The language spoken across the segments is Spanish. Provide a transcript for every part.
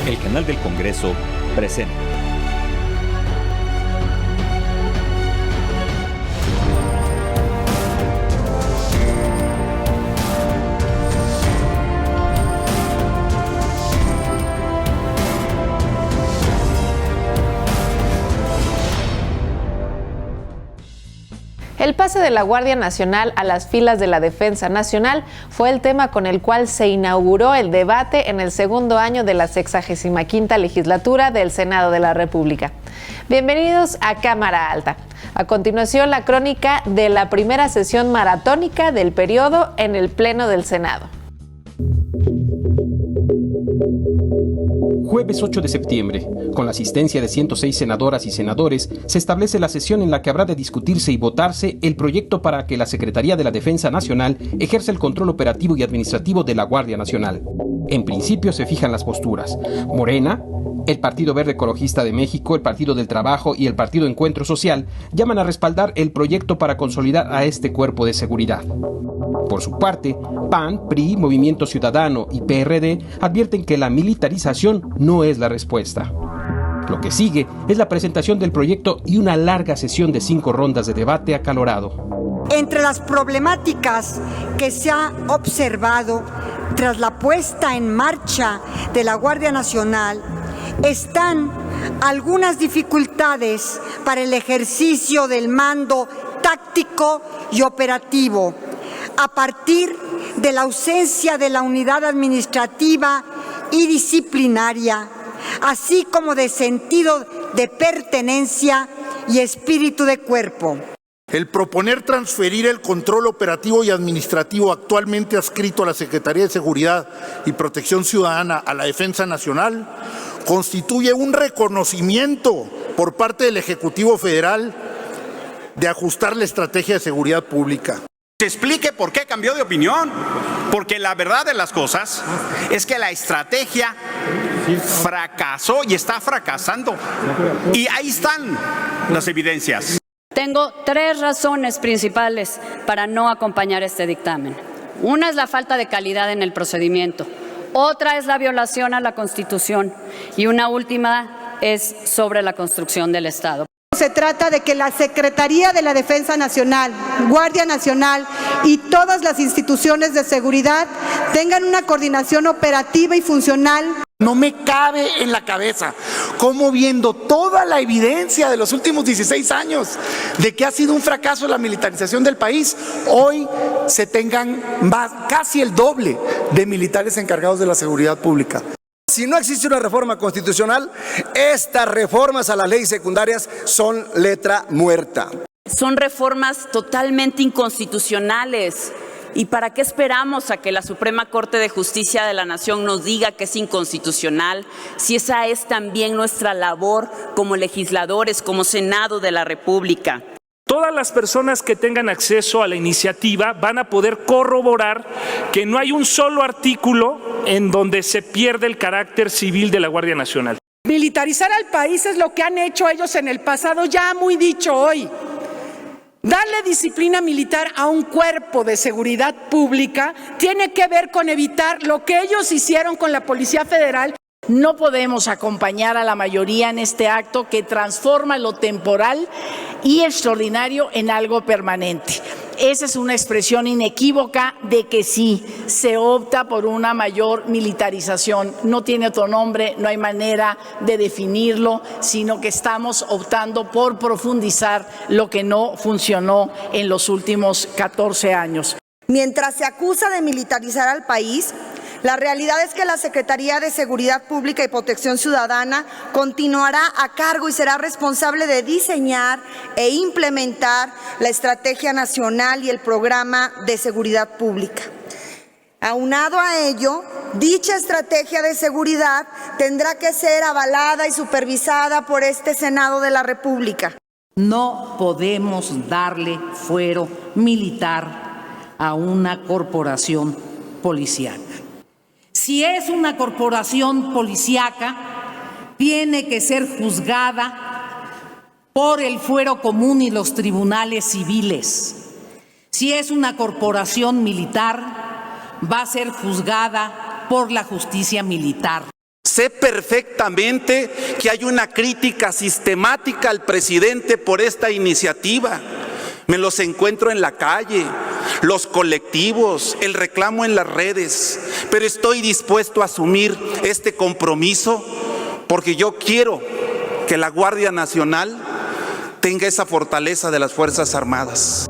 El canal del Congreso presenta. El pase de la Guardia Nacional a las filas de la Defensa Nacional fue el tema con el cual se inauguró el debate en el segundo año de la 65ª legislatura del Senado de la República. Bienvenidos a Cámara Alta. A continuación, la crónica de la primera sesión maratónica del periodo en el Pleno del Senado. Jueves 8 de septiembre, con la asistencia de 106 senadoras y senadores, se establece la sesión en la que habrá de discutirse y votarse el proyecto para que la Secretaría de la Defensa Nacional ejerza el control operativo y administrativo de la Guardia Nacional. En principio se fijan las posturas. Morena, el Partido Verde Ecologista de México, el Partido del Trabajo y el Partido Encuentro Social llaman a respaldar el proyecto para consolidar a este cuerpo de seguridad. Por su parte, PAN, PRI, Movimiento Ciudadano y PRD advierten que la militarización no es la respuesta. Lo que sigue es la presentación del proyecto y una larga sesión de 5 rondas de debate acalorado. Entre las problemáticas que se ha observado tras la puesta en marcha de la Guardia Nacional están algunas dificultades para el ejercicio del mando táctico y operativo, a partir de la ausencia de la unidad administrativa y disciplinaria, así como de sentido de pertenencia y espíritu de cuerpo. El proponer transferir el control operativo y administrativo actualmente adscrito a la Secretaría de Seguridad y Protección Ciudadana a la Defensa Nacional constituye un reconocimiento por parte del Ejecutivo Federal de ajustar la estrategia de seguridad pública. Se explique por qué cambió de opinión, porque la verdad de las cosas es que la estrategia fracasó y está fracasando. Y ahí están las evidencias. Tengo 3 razones principales para no acompañar este dictamen. Una es la falta de calidad en el procedimiento, otra es la violación a la Constitución y una última es sobre la construcción del Estado. Se trata de que la Secretaría de la Defensa Nacional, Guardia Nacional y todas las instituciones de seguridad tengan una coordinación operativa y funcional. No me cabe en la cabeza cómo, viendo toda la evidencia de los últimos 16 años de que ha sido un fracaso la militarización del país, hoy se tengan casi el doble de militares encargados de la seguridad pública. Si no existe una reforma constitucional, estas reformas a las leyes secundarias son letra muerta. Son reformas totalmente inconstitucionales. ¿Y para qué esperamos a que la Suprema Corte de Justicia de la Nación nos diga que es inconstitucional, si esa es también nuestra labor como legisladores, como Senado de la República? Todas las personas que tengan acceso a la iniciativa van a poder corroborar que no hay un solo artículo en donde se pierde el carácter civil de la Guardia Nacional. Militarizar al país es lo que han hecho ellos en el pasado, ya muy dicho hoy. Darle disciplina militar a un cuerpo de seguridad pública tiene que ver con evitar lo que ellos hicieron con la Policía Federal. No podemos acompañar a la mayoría en este acto que transforma lo temporal y extraordinario en algo permanente. Esa es una expresión inequívoca de que sí, se opta por una mayor militarización. No tiene otro nombre, no hay manera de definirlo, sino que estamos optando por profundizar lo que no funcionó en los últimos 14 años. Mientras se acusa de militarizar al país, la realidad es que la Secretaría de Seguridad Pública y Protección Ciudadana continuará a cargo y será responsable de diseñar e implementar la Estrategia Nacional y el Programa de Seguridad Pública. Aunado a ello, dicha estrategia de seguridad tendrá que ser avalada y supervisada por este Senado de la República. No podemos darle fuero militar a una corporación policíaca. Si es una corporación policíaca, tiene que ser juzgada por el fuero común y los tribunales civiles. Si es una corporación militar, va a ser juzgada por la justicia militar. Sé perfectamente que hay una crítica sistemática al presidente por esta iniciativa. Me los encuentro en la calle, los colectivos, el reclamo en las redes, pero estoy dispuesto a asumir este compromiso porque yo quiero que la Guardia Nacional tenga esa fortaleza de las Fuerzas Armadas.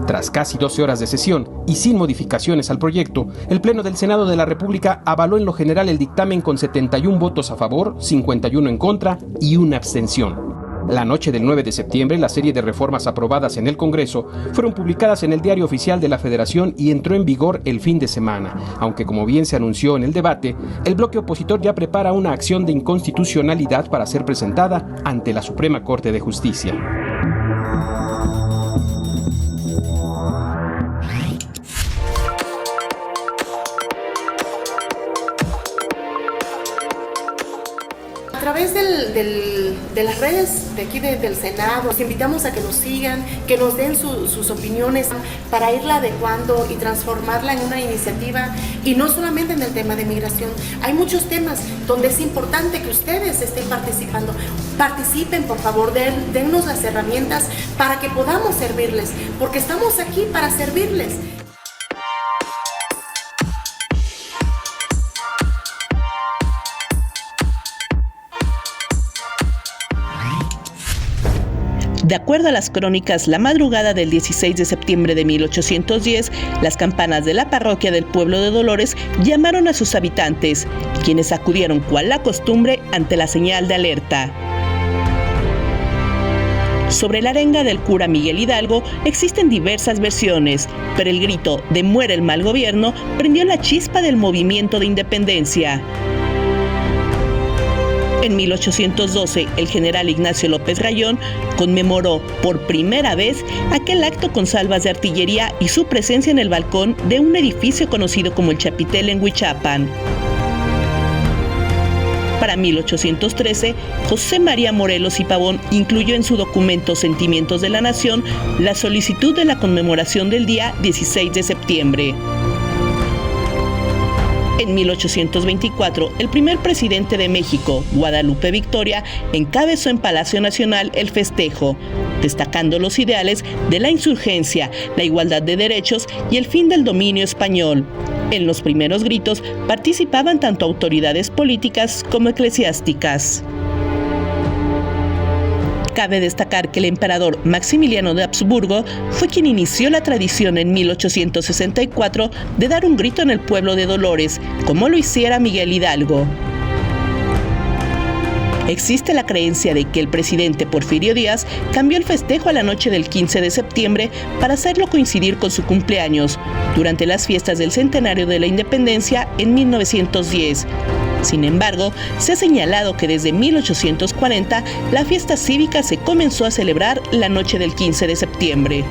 Tras casi 12 horas de sesión y sin modificaciones al proyecto, el Pleno del Senado de la República avaló en lo general el dictamen con 71 votos a favor, 51 en contra y una abstención. La noche del 9 de septiembre, la serie de reformas aprobadas en el Congreso fueron publicadas en el Diario Oficial de la Federación y entró en vigor el fin de semana, aunque como bien se anunció en el debate, el bloque opositor ya prepara una acción de inconstitucionalidad para ser presentada ante la Suprema Corte de Justicia. A través de las redes de aquí del Senado, los invitamos a que nos sigan, que nos den sus opiniones para irla adecuando y transformarla en una iniciativa, y no solamente en el tema de migración. Hay muchos temas donde es importante que ustedes estén participando. Participen, por favor, dennos las herramientas para que podamos servirles, porque estamos aquí para servirles. De acuerdo a las crónicas, la madrugada del 16 de septiembre de 1810, las campanas de la parroquia del pueblo de Dolores llamaron a sus habitantes, quienes acudieron cual la costumbre ante la señal de alerta. Sobre la arenga del cura Miguel Hidalgo existen diversas versiones, pero el grito de "muere el mal gobierno" prendió la chispa del movimiento de independencia. En 1812, el general Ignacio López Rayón conmemoró por primera vez aquel acto con salvas de artillería y su presencia en el balcón de un edificio conocido como el Chapitel en Huichapan. Para 1813, José María Morelos y Pavón incluyó en su documento Sentimientos de la Nación la solicitud de la conmemoración del día 16 de septiembre. En 1824, el primer presidente de México, Guadalupe Victoria, encabezó en Palacio Nacional el festejo, destacando los ideales de la insurgencia, la igualdad de derechos y el fin del dominio español. En los primeros gritos participaban tanto autoridades políticas como eclesiásticas. Cabe destacar que el emperador Maximiliano de Habsburgo fue quien inició la tradición en 1864 de dar un grito en el pueblo de Dolores, como lo hiciera Miguel Hidalgo. Existe la creencia de que el presidente Porfirio Díaz cambió el festejo a la noche del 15 de septiembre para hacerlo coincidir con su cumpleaños, durante las fiestas del centenario de la independencia en 1910. Sin embargo, se ha señalado que desde 1840 la fiesta cívica se comenzó a celebrar la noche del 15 de septiembre.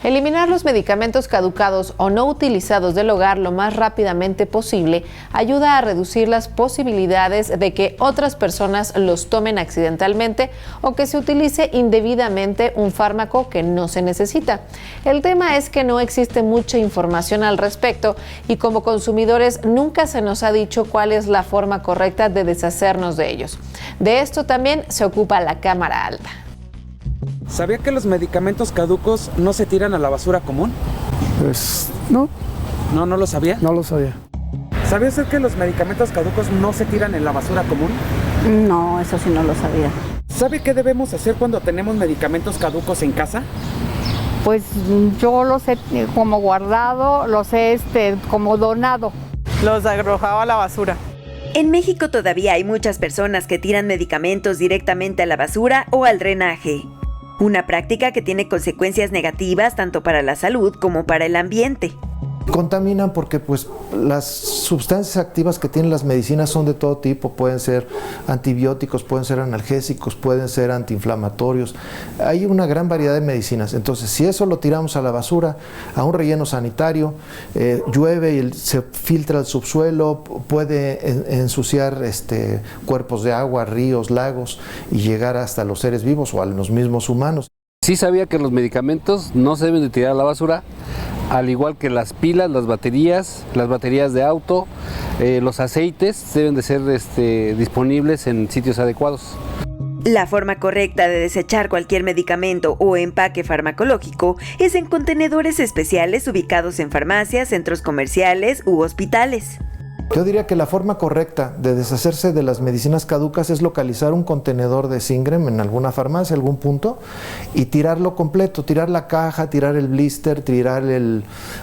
Eliminar los medicamentos caducados o no utilizados del hogar lo más rápidamente posible ayuda a reducir las posibilidades de que otras personas los tomen accidentalmente o que se utilice indebidamente un fármaco que no se necesita. El tema es que no existe mucha información al respecto y como consumidores nunca se nos ha dicho cuál es la forma correcta de deshacernos de ellos. De esto también se ocupa la Cámara Alta. ¿Sabía que los medicamentos caducos no se tiran a la basura común? Pues no. ¿No lo sabía? No lo sabía. ¿Sabía usted que los medicamentos caducos no se tiran en la basura común? No, eso sí no lo sabía. ¿Sabe qué debemos hacer cuando tenemos medicamentos caducos en casa? Pues yo los he como guardado, los he como donado. Los arrojaba a la basura. En México todavía hay muchas personas que tiran medicamentos directamente a la basura o al drenaje. Una práctica que tiene consecuencias negativas tanto para la salud como para el ambiente. Contaminan porque pues las sustancias activas que tienen las medicinas son de todo tipo, pueden ser antibióticos, pueden ser analgésicos, pueden ser antiinflamatorios, hay una gran variedad de medicinas. Entonces si eso lo tiramos a la basura, a un relleno sanitario, llueve y se filtra el subsuelo, puede ensuciar cuerpos de agua, ríos, lagos y llegar hasta los seres vivos o a los mismos humanos. Sí sabía que los medicamentos no se deben de tirar a la basura, al igual que las pilas, las baterías de auto, los aceites deben de ser disponibles en sitios adecuados. La forma correcta de desechar cualquier medicamento o empaque farmacológico es en contenedores especiales ubicados en farmacias, centros comerciales u hospitales. Yo diría que la forma correcta de deshacerse de las medicinas caducas es localizar un contenedor de Singrem en alguna farmacia, algún punto, y tirarlo completo, tirar la caja, tirar el blister, tirar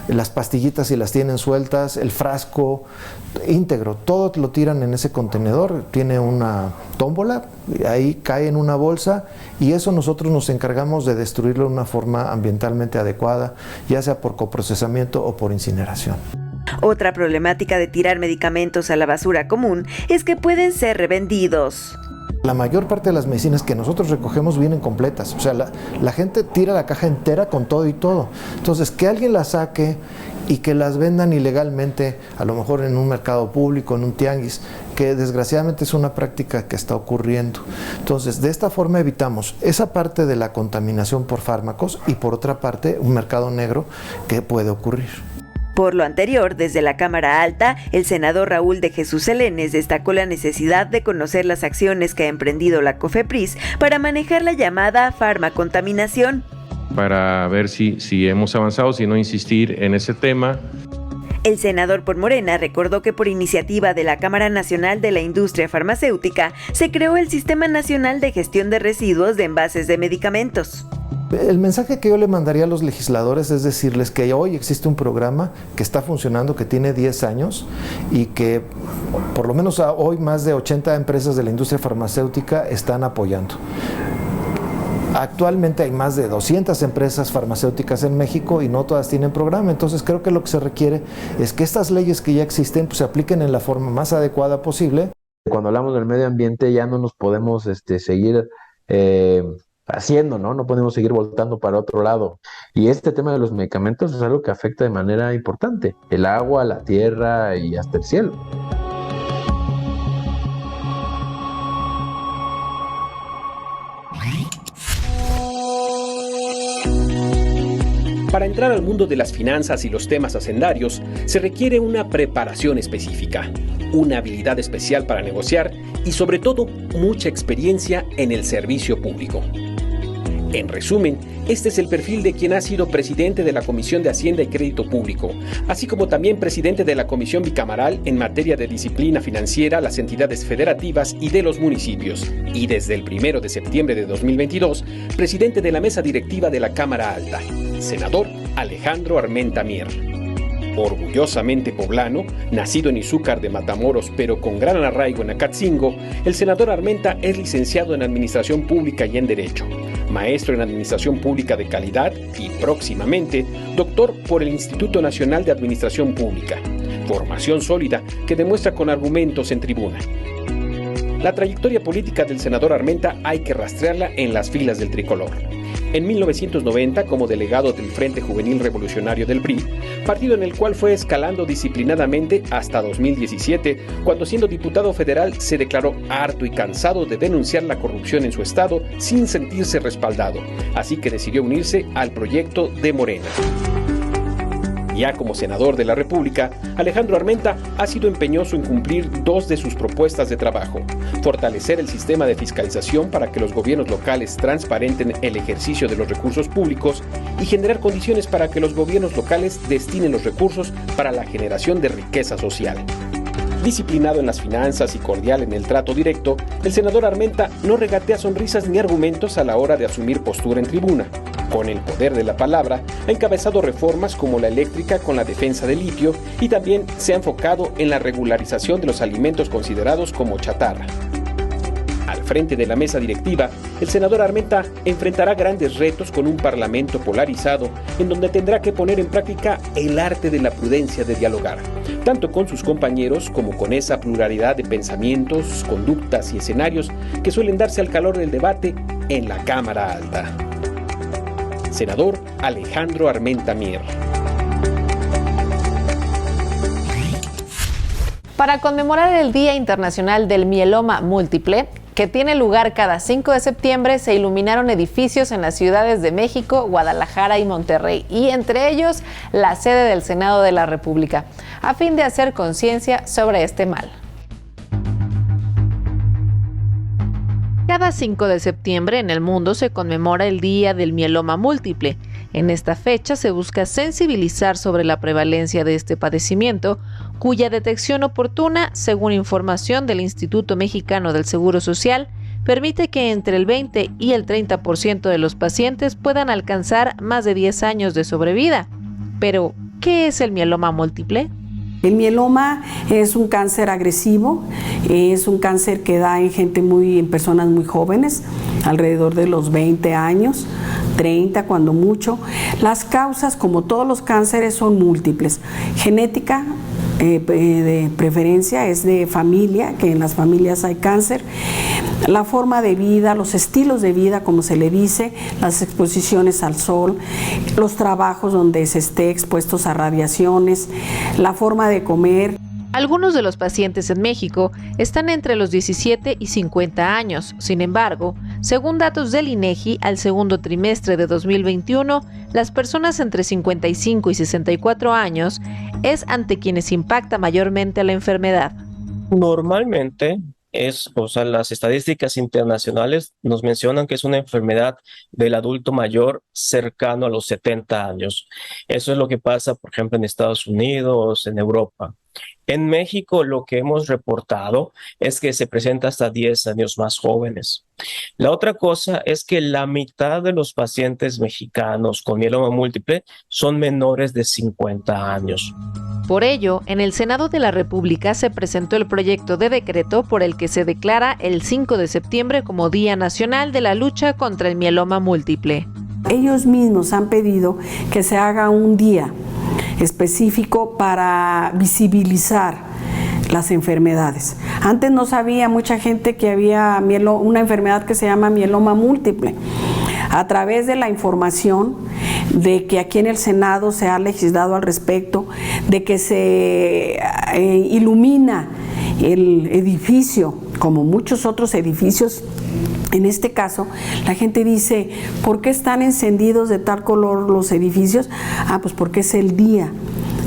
las pastillitas si las tienen sueltas, el frasco íntegro, todo lo tiran en ese contenedor, tiene una tómbola, ahí cae en una bolsa y eso nosotros nos encargamos de destruirlo de una forma ambientalmente adecuada, ya sea por coprocesamiento o por incineración. Otra problemática de tirar medicamentos a la basura común es que pueden ser revendidos. La mayor parte de las medicinas que nosotros recogemos vienen completas, o sea, la gente tira la caja entera con todo y todo. Entonces, que alguien las saque y que las vendan ilegalmente, a lo mejor en un mercado público, en un tianguis, que desgraciadamente es una práctica que está ocurriendo. Entonces, de esta forma evitamos esa parte de la contaminación por fármacos y por otra parte un mercado negro que puede ocurrir. Por lo anterior, desde la Cámara Alta, el senador Raúl de Jesús Selenes destacó la necesidad de conocer las acciones que ha emprendido la COFEPRIS para manejar la llamada farmacontaminación. Para ver si hemos avanzado, si no insistir en ese tema. El senador por Morena recordó que por iniciativa de la Cámara Nacional de la Industria Farmacéutica se creó el Sistema Nacional de Gestión de Residuos de Envases de Medicamentos. El mensaje que yo le mandaría a los legisladores es decirles que hoy existe un programa que está funcionando, que tiene 10 años y que por lo menos hoy más de 80 empresas de la industria farmacéutica están apoyando. Actualmente hay más de 200 empresas farmacéuticas en México y no todas tienen programa, entonces creo que lo que se requiere es que estas leyes que ya existen pues, se apliquen en la forma más adecuada posible. Cuando hablamos del medio ambiente ya no nos podemos seguir haciendo, ¿no? No podemos seguir voltando para otro lado. Y este tema de los medicamentos es algo que afecta de manera importante. El agua, la tierra y hasta el cielo. Para entrar al mundo de las finanzas y los temas hacendarios, se requiere una preparación específica, una habilidad especial para negociar y sobre todo mucha experiencia en el servicio público. En resumen, este es el perfil de quien ha sido presidente de la Comisión de Hacienda y Crédito Público, así como también presidente de la Comisión Bicameral en materia de disciplina financiera, las entidades federativas y de los municipios, y desde el 1 de septiembre de 2022, presidente de la mesa directiva de la Cámara Alta, senador Alejandro Armenta Mier. Orgullosamente poblano, nacido en Izúcar de Matamoros pero con gran arraigo en Acatzingo, el senador Armenta es licenciado en Administración Pública y en Derecho, maestro en Administración Pública de Calidad y próximamente doctor por el Instituto Nacional de Administración Pública, formación sólida que demuestra con argumentos en tribuna. La trayectoria política del senador Armenta hay que rastrearla en las filas del tricolor. En 1990, como delegado del Frente Juvenil Revolucionario del PRI, partido en el cual fue escalando disciplinadamente hasta 2017, cuando siendo diputado federal se declaró harto y cansado de denunciar la corrupción en su estado sin sentirse respaldado, así que decidió unirse al proyecto de Morena. Ya como senador de la República, Alejandro Armenta ha sido empeñoso en cumplir dos de sus propuestas de trabajo: fortalecer el sistema de fiscalización para que los gobiernos locales transparenten el ejercicio de los recursos públicos y generar condiciones para que los gobiernos locales destinen los recursos para la generación de riqueza social. Disciplinado en las finanzas y cordial en el trato directo, el senador Armenta no regatea sonrisas ni argumentos a la hora de asumir postura en tribuna. Con el poder de la palabra, ha encabezado reformas como la eléctrica con la defensa del litio y también se ha enfocado en la regularización de los alimentos considerados como chatarra. Al frente de la mesa directiva, el senador Armenta enfrentará grandes retos con un parlamento polarizado en donde tendrá que poner en práctica el arte de la prudencia de dialogar, tanto con sus compañeros como con esa pluralidad de pensamientos, conductas y escenarios que suelen darse al calor del debate en la Cámara Alta. Senador Alejandro Armenta Mier. Para conmemorar el Día Internacional del Mieloma Múltiple, que tiene lugar cada 5 de septiembre, se iluminaron edificios en las ciudades de México, Guadalajara y Monterrey, y entre ellos la sede del Senado de la República, a fin de hacer conciencia sobre este mal. Cada 5 de septiembre en el mundo se conmemora el Día del Mieloma Múltiple. En esta fecha se busca sensibilizar sobre la prevalencia de este padecimiento, cuya detección oportuna, según información del Instituto Mexicano del Seguro Social, permite que entre el 20 y el 30% de los pacientes puedan alcanzar más de 10 años de sobrevida. Pero, ¿qué es el mieloma múltiple? El mieloma es un cáncer agresivo, es un cáncer que da en personas muy jóvenes, alrededor de los 20 años, 30 cuando mucho. Las causas, como todos los cánceres, son múltiples. Genética, de preferencia, es de familia, que en las familias hay cáncer. La forma de vida, los estilos de vida, como se le dice, las exposiciones al sol, los trabajos donde se esté expuestos a radiaciones, la forma de comer. Algunos de los pacientes en México están entre los 17 y 50 años. Sin embargo, según datos del INEGI, al segundo trimestre de 2021, las personas entre 55 y 64 años es ante quienes impacta mayormente la enfermedad. Normalmente las estadísticas internacionales nos mencionan que es una enfermedad del adulto mayor cercano a los 70 años. Eso es lo que pasa, por ejemplo, en Estados Unidos, en Europa. En México lo que hemos reportado es que se presenta hasta 10 años más jóvenes. La otra cosa es que la mitad de los pacientes mexicanos con mieloma múltiple son menores de 50 años. Por ello, en el Senado de la República se presentó el proyecto de decreto por el que se declara el 5 de septiembre como Día Nacional de la Lucha contra el Mieloma Múltiple. Ellos mismos han pedido que se haga un día específico para visibilizar las enfermedades. Antes no sabía mucha gente que había una enfermedad que se llama mieloma múltiple. A través de la información de que aquí en el Senado se ha legislado al respecto, de que se ilumina el edificio, como muchos otros edificios. En este caso, la gente dice, ¿por qué están encendidos de tal color los edificios? Pues porque es el día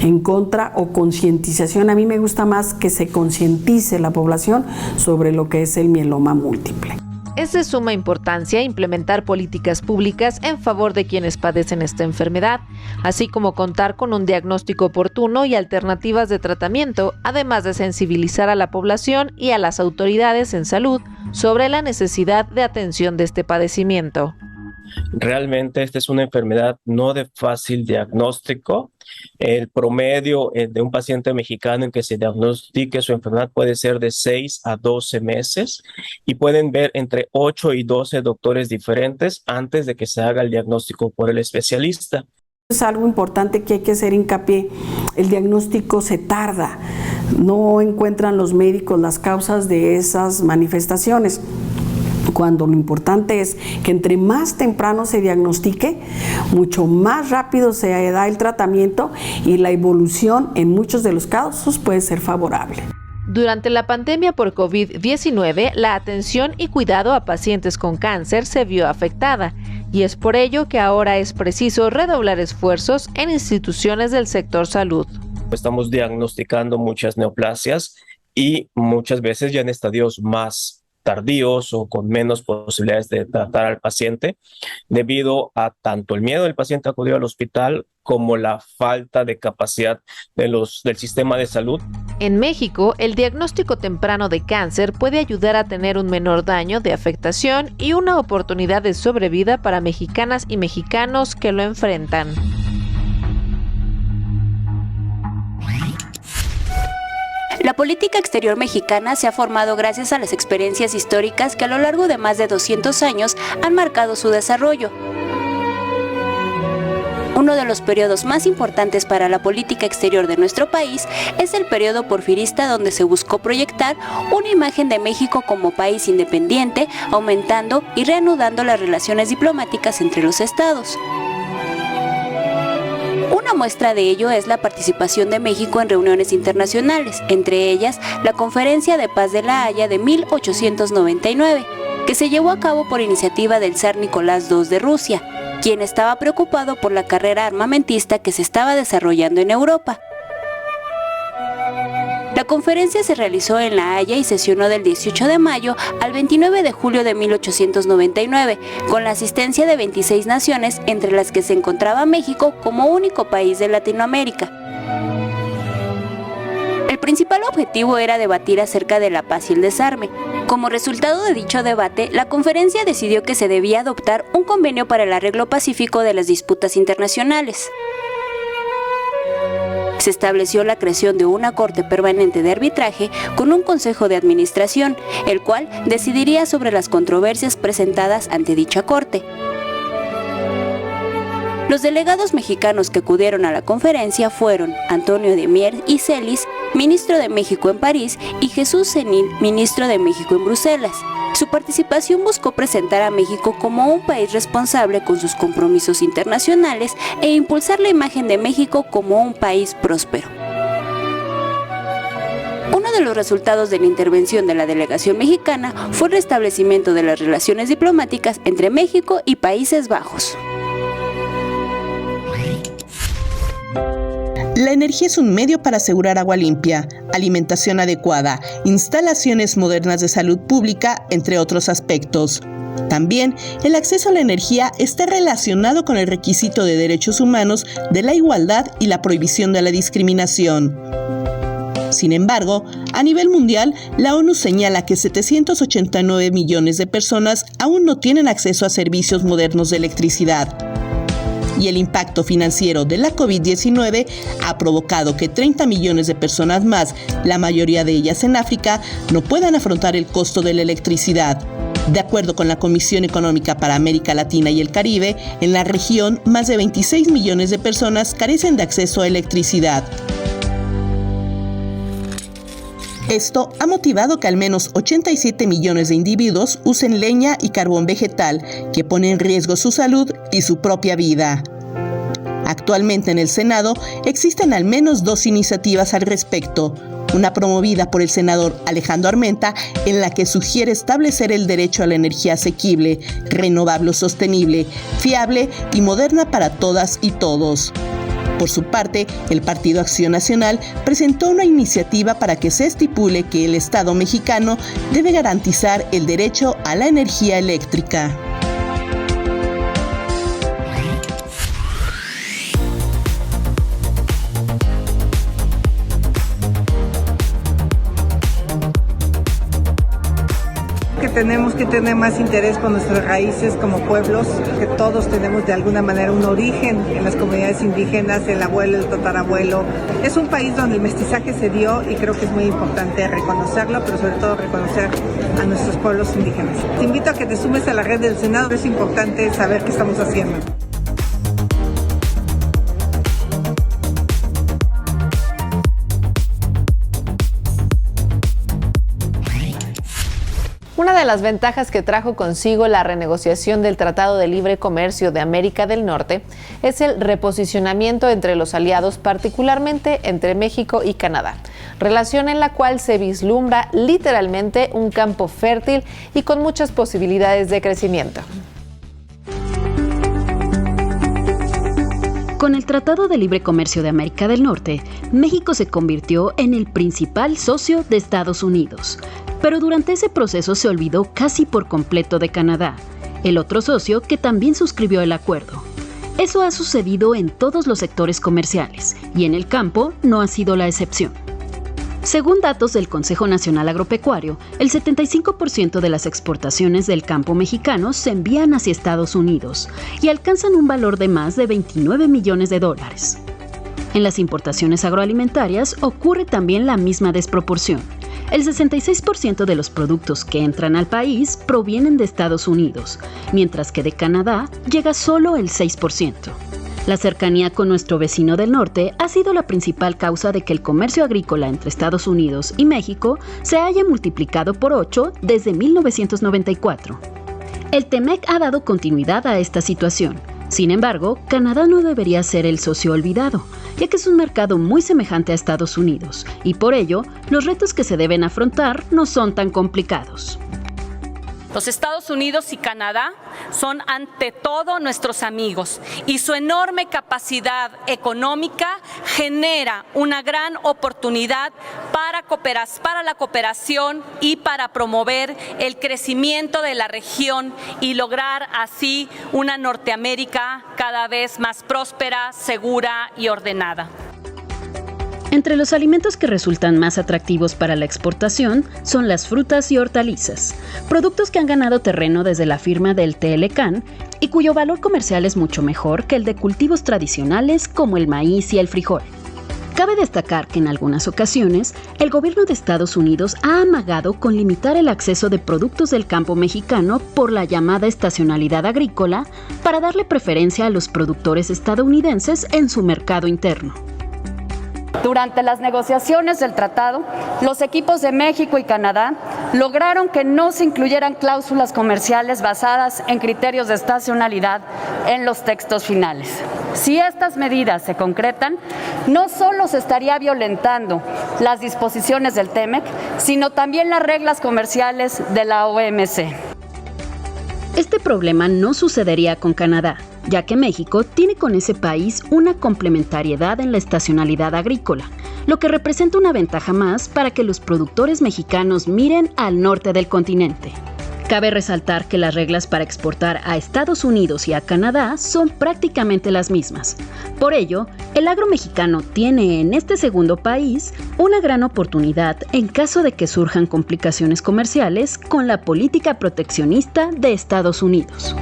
en contra o concientización. A mí me gusta más que se concientice la población sobre lo que es el mieloma múltiple. Es de suma importancia implementar políticas públicas en favor de quienes padecen esta enfermedad, así como contar con un diagnóstico oportuno y alternativas de tratamiento, además de sensibilizar a la población y a las autoridades en salud sobre la necesidad de atención de este padecimiento. Realmente esta es una enfermedad no de fácil diagnóstico. El promedio de un paciente mexicano en que se diagnostique su enfermedad puede ser de 6 a 12 meses y pueden ver entre 8 y 12 doctores diferentes antes de que se haga el diagnóstico por el especialista. Es algo importante que hay que hacer hincapié. El diagnóstico se tarda. No encuentran los médicos las causas de esas manifestaciones, cuando lo importante es que entre más temprano se diagnostique, mucho más rápido se da el tratamiento y la evolución en muchos de los casos puede ser favorable. Durante la pandemia por COVID-19, la atención y cuidado a pacientes con cáncer se vio afectada, y es por ello que ahora es preciso redoblar esfuerzos en instituciones del sector salud. Estamos diagnosticando muchas neoplasias y muchas veces ya en estadios más tardíos o con menos posibilidades de tratar al paciente, debido a tanto el miedo del paciente a acudir al hospital como la falta de capacidad del sistema de salud. En México, el diagnóstico temprano de cáncer puede ayudar a tener un menor daño de afectación y una oportunidad de sobrevida para mexicanas y mexicanos que lo enfrentan. La política exterior mexicana se ha formado gracias a las experiencias históricas que a lo largo de más de 200 años han marcado su desarrollo. Uno de los periodos más importantes para la política exterior de nuestro país es el periodo porfirista, donde se buscó proyectar una imagen de México como país independiente, aumentando y reanudando las relaciones diplomáticas entre los estados. Una Una muestra de ello es la participación de México en reuniones internacionales, entre ellas la Conferencia de Paz de La Haya de 1899, que se llevó a cabo por iniciativa del zar Nicolás II de Rusia, quien estaba preocupado por la carrera armamentista que se estaba desarrollando en Europa. La conferencia se realizó en La Haya y sesionó del 18 de mayo al 29 de julio de 1899, con la asistencia de 26 naciones, entre las que se encontraba México como único país de Latinoamérica. El principal objetivo era debatir acerca de la paz y el desarme. Como resultado de dicho debate, la conferencia decidió que se debía adoptar un convenio para el arreglo pacífico de las disputas internacionales. Se estableció la creación de una corte permanente de arbitraje con un consejo de administración, el cual decidiría sobre las controversias presentadas ante dicha corte. Los delegados mexicanos que acudieron a la conferencia fueron Antonio de Mier y Celis, ministro de México en París, y Jesús Senil, ministro de México en Bruselas. Su participación buscó presentar a México como un país responsable con sus compromisos internacionales e impulsar la imagen de México como un país próspero. Uno de los resultados de la intervención de la delegación mexicana fue el restablecimiento de las relaciones diplomáticas entre México y Países Bajos. La energía es un medio para asegurar agua limpia, alimentación adecuada, instalaciones modernas de salud pública, entre otros aspectos. También, el acceso a la energía está relacionado con el requisito de derechos humanos, de la igualdad y la prohibición de la discriminación. Sin embargo, a nivel mundial, la ONU señala que 789 millones de personas aún no tienen acceso a servicios modernos de electricidad. Y el impacto financiero de la COVID-19 ha provocado que 30 millones de personas más, la mayoría de ellas en África, no puedan afrontar el costo de la electricidad. De acuerdo con la Comisión Económica para América Latina y el Caribe, en la región más de 26 millones de personas carecen de acceso a electricidad. Esto ha motivado que al menos 87 millones de individuos usen leña y carbón vegetal, que pone en riesgo su salud y su propia vida. Actualmente en el Senado existen al menos 2 iniciativas al respecto. Una promovida por el senador Alejandro Armenta, en la que sugiere establecer el derecho a la energía asequible, renovable, sostenible, fiable y moderna para todas y todos. Por su parte, el Partido Acción Nacional presentó una iniciativa para que se estipule que el Estado mexicano debe garantizar el derecho a la energía eléctrica. Tenemos que tener más interés por nuestras raíces como pueblos, que todos tenemos de alguna manera un origen en las comunidades indígenas, el abuelo, el tatarabuelo. Es un país donde el mestizaje se dio y creo que es muy importante reconocerlo, pero sobre todo reconocer a nuestros pueblos indígenas. Te invito a que te sumes a la red del Senado, es importante saber qué estamos haciendo. Una de las ventajas que trajo consigo la renegociación del Tratado de Libre Comercio de América del Norte es el reposicionamiento entre los aliados, particularmente entre México y Canadá, relación en la cual se vislumbra literalmente un campo fértil y con muchas posibilidades de crecimiento. Con el Tratado de Libre Comercio de América del Norte, México se convirtió en el principal socio de Estados Unidos. Pero durante ese proceso se olvidó casi por completo de Canadá, el otro socio que también suscribió el acuerdo. Eso ha sucedido en todos los sectores comerciales, y en el campo no ha sido la excepción. Según datos del Consejo Nacional Agropecuario, el 75% de las exportaciones del campo mexicano se envían hacia Estados Unidos y alcanzan un valor de más de 29 millones de dólares. En las importaciones agroalimentarias ocurre también la misma desproporción. El 66% de los productos que entran al país provienen de Estados Unidos, mientras que de Canadá llega solo el 6%. La cercanía con nuestro vecino del norte ha sido la principal causa de que el comercio agrícola entre Estados Unidos y México se haya multiplicado por 8 desde 1994. El TEMEC ha dado continuidad a esta situación. Sin embargo, Canadá no debería ser el socio olvidado, ya que es un mercado muy semejante a Estados Unidos, y por ello, los retos que se deben afrontar no son tan complicados. Los Estados Unidos y Canadá son ante todo nuestros amigos y su enorme capacidad económica genera una gran oportunidad para la cooperación y para promover el crecimiento de la región y lograr así una Norteamérica cada vez más próspera, segura y ordenada. Entre los alimentos que resultan más atractivos para la exportación son las frutas y hortalizas, productos que han ganado terreno desde la firma del TLCAN y cuyo valor comercial es mucho mejor que el de cultivos tradicionales como el maíz y el frijol. Cabe destacar que en algunas ocasiones, el gobierno de Estados Unidos ha amagado con limitar el acceso de productos del campo mexicano por la llamada estacionalidad agrícola para darle preferencia a los productores estadounidenses en su mercado interno. Durante las negociaciones del tratado, los equipos de México y Canadá lograron que no se incluyeran cláusulas comerciales basadas en criterios de estacionalidad en los textos finales. Si estas medidas se concretan, no solo se estaría violentando las disposiciones del TEMEC, sino también las reglas comerciales de la OMC. Este problema no sucedería con Canadá, ya que México tiene con ese país una complementariedad en la estacionalidad agrícola, lo que representa una ventaja más para que los productores mexicanos miren al norte del continente. Cabe resaltar que las reglas para exportar a Estados Unidos y a Canadá son prácticamente las mismas. Por ello, el agro mexicano tiene en este segundo país una gran oportunidad en caso de que surjan complicaciones comerciales con la política proteccionista de Estados Unidos.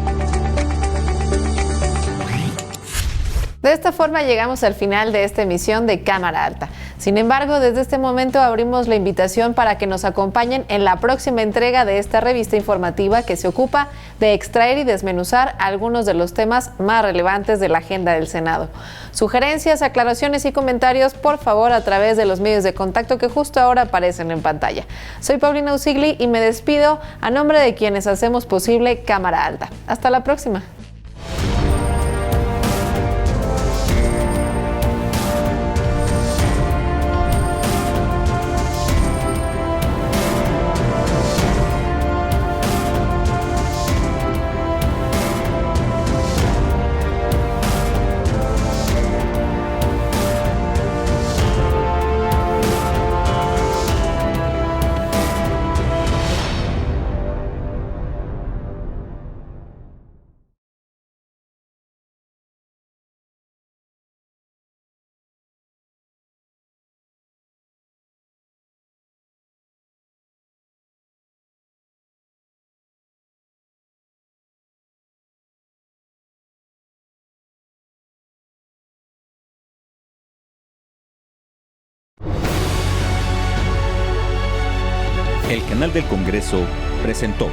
De esta forma llegamos al final de esta emisión de Cámara Alta. Sin embargo, desde este momento abrimos la invitación para que nos acompañen en la próxima entrega de esta revista informativa que se ocupa de extraer y desmenuzar algunos de los temas más relevantes de la agenda del Senado. Sugerencias, aclaraciones y comentarios, por favor, a través de los medios de contacto que justo ahora aparecen en pantalla. Soy Paulina Usigli y me despido a nombre de quienes hacemos posible Cámara Alta. Hasta la próxima. El canal del Congreso presentó